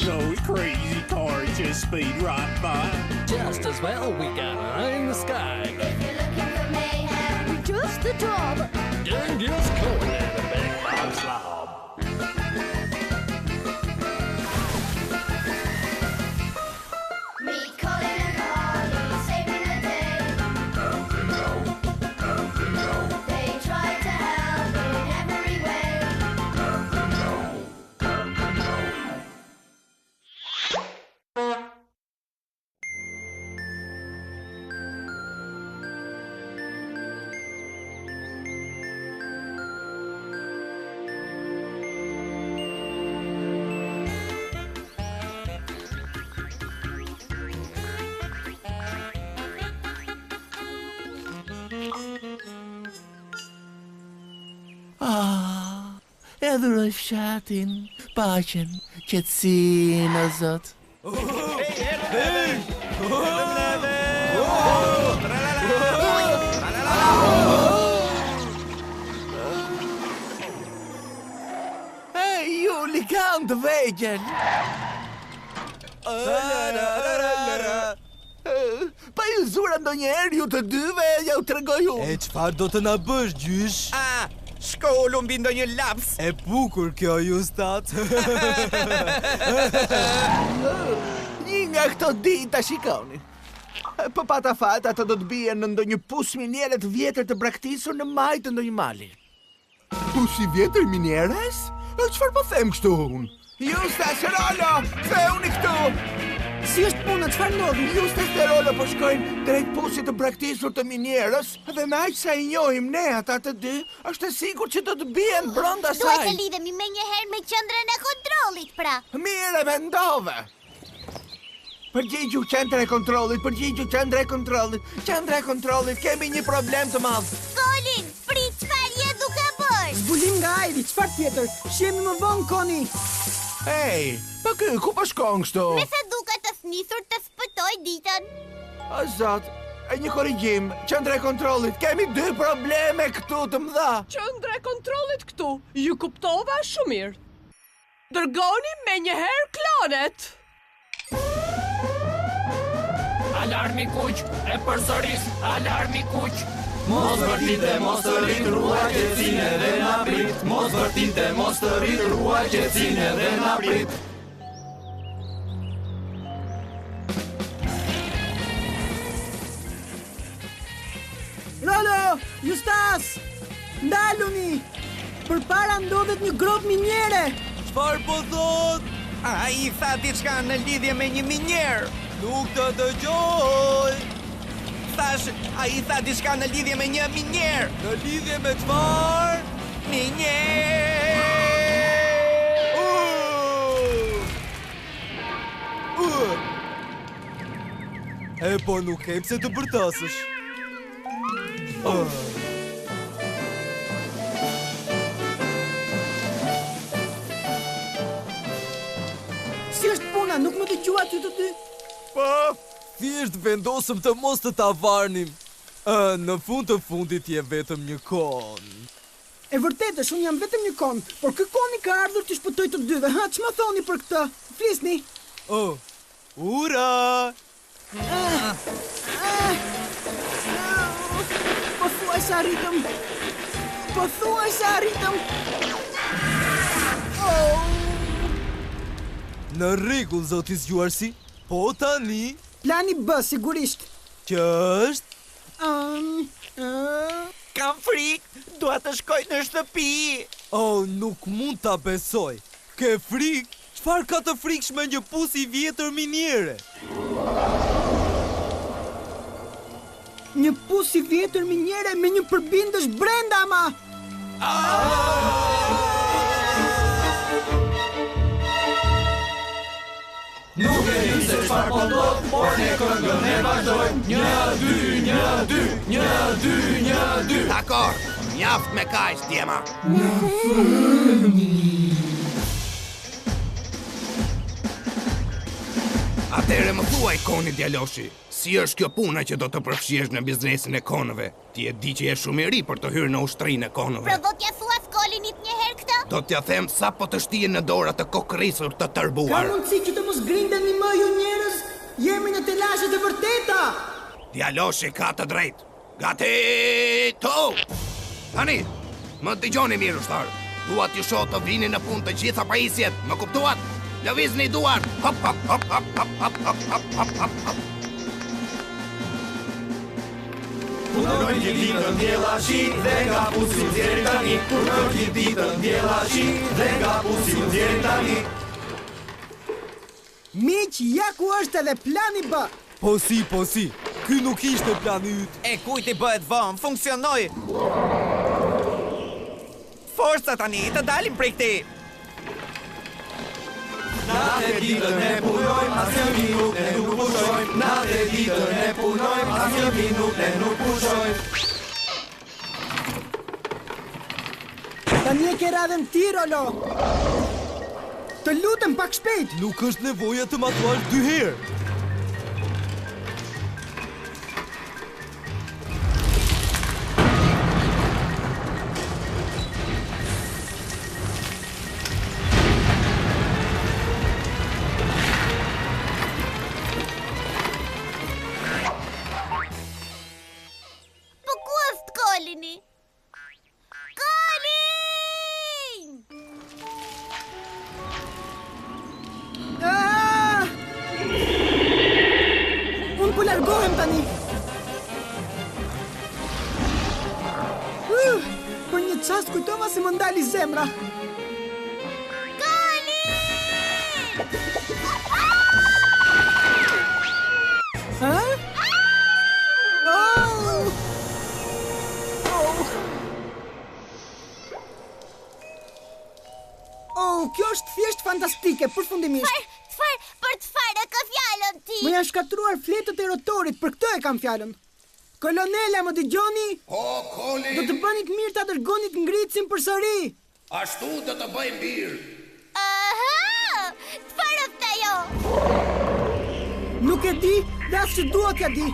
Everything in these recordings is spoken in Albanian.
Those crazy cars just speed right by. Just as well we got an eye in the sky. If you're looking for mayhem, just the job. Genghis Cohen and the Big Bob Slob. Meet Colin and Carly, saving the day. They try to help in every way. Edhuroj fshatin, paqen, qetësinë o Zot. Hey, ju ligan të vegjël! Pa ju zura ndonjëherë ju të dyve, ja u tregoj unë. E çfarë do të na bësh, gjysh? Shkollu mbi ndonjë laps. E bukur kjo, Justat. Një nga këto dita shikoni. Po pata fat, ato do të bien në ndonjë pus miniere të vjetër të braktisur në maj të ndonjë mali. Pus I vjetër minieres? Çfarë po them kështu unë? Justas, Rolo, theuni këtu! Si është puna, çfarë ndodhi? Justas dhe Rolo po shkojnë drejt pusit të braktisur të minierës dhe me aq sa I njohim ne ata të dy, është e sigurt që do të bien brenda Duhet të saj. lidhemi me njëherë me qendrën e kontrollit, pra. Mire, mendove! Përgjigju qendra e kontrollit, përgjigju qendra e kontrollit. Qendra e kontrollit, kemi një problem të madh. Colin, prit çfarë je duke bërë? Zbulim nga ajri, çfarë tjetër? Shihemi më vonë, Koni. Hey, po ky ku po shkon kështu? Me sa duket të snisur të spëtoj ditën. O Zot, e një korrigjim, qendra e kontrollit, kemi dy probleme këtu të mëdha. Qendra e kontrollit këtu, ju kuptova shumë mirë. Dërgoni me njëherë klanet. Alarmi kuq, e përsëris, alarmi kuq. Mos vërtite, mos të rrit, ruaj qetësinë dhe na prit. Mos vërtite, mos të rrit, ruaj qetësinë dhe na prit. Rolo, Justas, ndaluni. Përpara ndodhet një grop miniere. Çfarë po thot? Ai tha diçka në lidhje me një minjer. Nuk të dëgjoj. Thash, ai tha diçka në lidhje me një minjer. Në lidhje me çfarë? Minjer. E po nuk kem se të bërtasësh. Si është puna, nuk më dëgjuat ju të dy? Po, thjesht vendosëm të mos të ta varnim. Në fund të fundit je vetëm një kon. E vërtetë, unë jam vetëm një kon, por ky koni ka ardhur të shpëtoj të dyve. Ha, ç'më thoni për këtë? Flisni. Oh, ura! Po thuaj se arritëm. Po thuaj se arritëm. Në rregull, zoti zgjuarsi. Po tani, Plani B, sigurisht. që është? Kam frik, dua të shkoj në shtëpi. Oh, nuk mund ta besoj. Ke frik? Çfarë ka të frikshme një pus I vjetër miniere? Një pus I vjetër miniere me një përbindësh brenda, ma. Nuk e di se çfarë po ndodh, por ne këngën e vazhdojmë. 1, 2, 1, 2, 1, 2, 1, 2. Dakor, mjaft me kaq, djema. Atëre më thuaj, Koni djaloshi, si është kjo puna që do të përfshihesh në biznesin e konëve? Ti e di që je shumë I ri për të hyrë në ushtrinë e konëve. Provo t'ja thuas Colinit njëherë këta? Do t'ja them sa po të shtijen në dora të kokrisur të Ka tërbuar. mundësi që të mos grindeni më ju njerëz? Jemi në telashe të vërteta! Djaloshi ka të drejtë. Gati to! Tani, më dëgjoni mirë ushtar. Dua t'ju shoh të vini në punë të gjitha pajisjet. Më kuptuat? Lëvizni duart. Hop hop hop hop hop hop hop hop hop hop hop. Punoj një ditën djela shi dhe nga pusim djeri tani. Punoj një ditën djela shi dhe nga pusim djeri tani. Miq, ja ku është edhe plani B. Po si, ky nuk ishte plani yt. E kujt I bëhet vëm, funksionoi. Forca tani, të dalim prej këtij. Natë ditën e punojmë, asnjë minutë ne nuk pushojmë. Natë ditën e punojmë, asnjë minutë ne nuk pushojmë. Tani e ke radhën ti, Rolo. Të lutem pak shpejt. Nuk është nevoja të matuar 2 herë. Po ku është Kolini? Kolin! Unë po largohem tani. Për një çast kujtova se më ndali zemra. Ha? Oh! Oh, kjo është thjesht fantastike, përfundimisht. Për çfarë ka fjalën ti? Më janë shkatruar fletët e rotorit, për këtë e kam fjalën. Kolonela, më dëgjoni? O, Koli! Do të bënit mirë ta dërgonit ngritësin përsëri. Ashtu do të bëjmë mirë. Aha! Çfarë është ajo? Nuk e di, dhe as që dua t'ja di.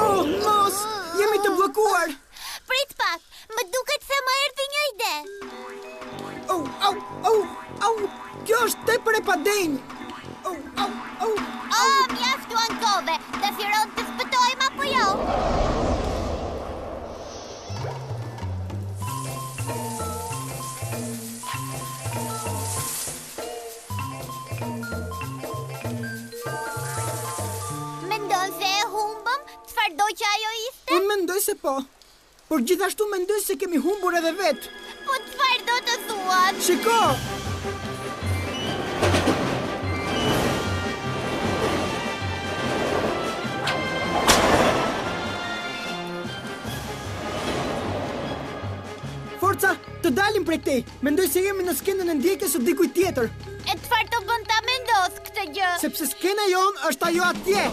Oh, mos! Jemi të blokuar! Prit pak, më duket se më erdhi një ide. Au, au, au, au! Kjo është tepër e padenjë! Au, au, au! Mjaftu ankove, dëshiron të spëtojmë apo jo? Mendon se e humbëm? Çfarë do që ajo ishte? Unë mendoj se po. Por gjithashtu mendoj se kemi humbur edhe vetë. Po çfarë do të thuat? Shiko! Forca, të dalim prej këtej. Mendoj se jemi në skenën e ndjekjes së dikujt tjetër. E çfarë të bën ta mendos këtë gjë? Sepse skena jon është ajo atje.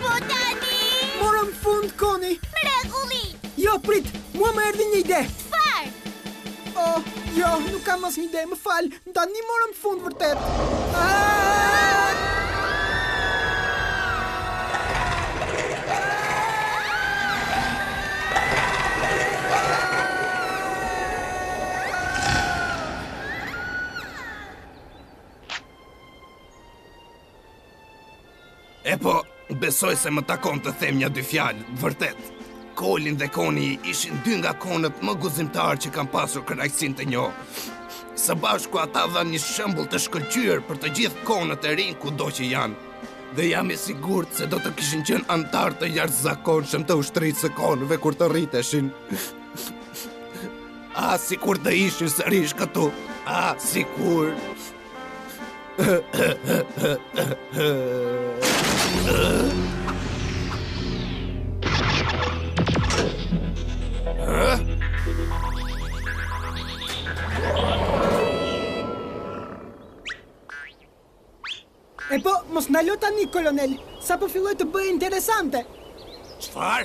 Po tani! Morëm fund, Koni. Mrekulli! Jo, prit, mua më erdhi një ide. Çfarë? Oh, jo, nuk kam asnjë ide, më fal. Tani morëm fund vërtet. E po, besoj se më takon të them një 2 fjalë, vërtet. Kolin dhe Koni ishin 2 nga konët më guzimtar që kam pasur kënaqësinë të njoh. Së bashku ata dhanë një shembull të shkëlqyer për të gjithë konët e rinj kudo që janë. Dhe jam I sigurt se do të kishin qenë antar të jashtëzakonshëm të ushtrisë së konëve kur të rriteshin. Sikur të ishin sërish këtu. Sikur. E po, mos ndalo tani, kolonel, sa po filloj të bëj interesante. Çfarë?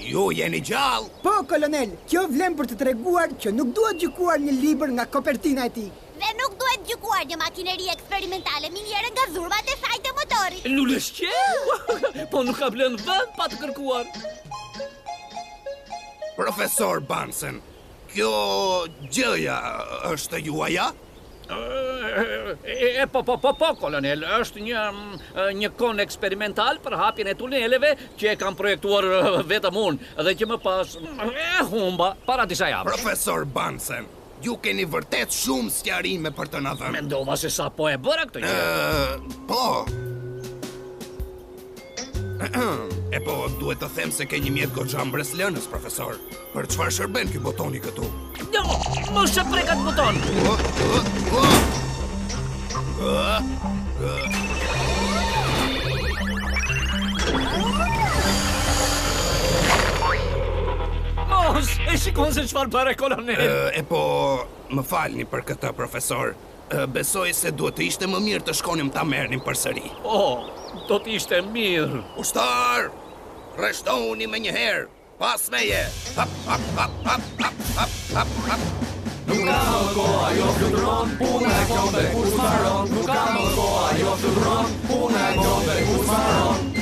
Ju jeni gjallë? Po, kolonel, kjo vlen për të treguar që nuk duhet gjykuar një libër nga kopertina e tij. Dhe nuk duhet gjykuar një makineri eksperimentale miniere nga zurmat e saj të motorit. Luleshqe? Po nuk ka blenë vend pa të kërkuar. Profesor Bunsen, kjo gjëja është juaja? Po, kolonel, është një kon eksperimental për hapjen e tuneleve që e kam projektuar vetëm unë dhe që më pas humba para disa javësh. Profesor Bunsen, ju keni vërtet shumë sqarime për të na dhënë. Mendova se sa po e bëra këtë gjë. Po. Po, duhet të them se ke një mjet goxha mbreslënës, profesor. Për çfarë shërben ky botoni këtu? Jo, mos e prek atë buton. Mos, e shikon se çfarë bëre kolonel. Po, më falni për këtë, profesor. Besoj se duhet të ishte më mirë të shkonim ta merrnim përsëri. Do të ishte mirë. Ushtar, rreshtoni me një herë, pas meje. Hap, hap, hap, hap, hap, hap, hap, hap. Nuk ka më koha, jo fluturon, puna e konve, kur s'maron. Nuk ka më koha, jo fluturon, puna e konve, kur s'maron.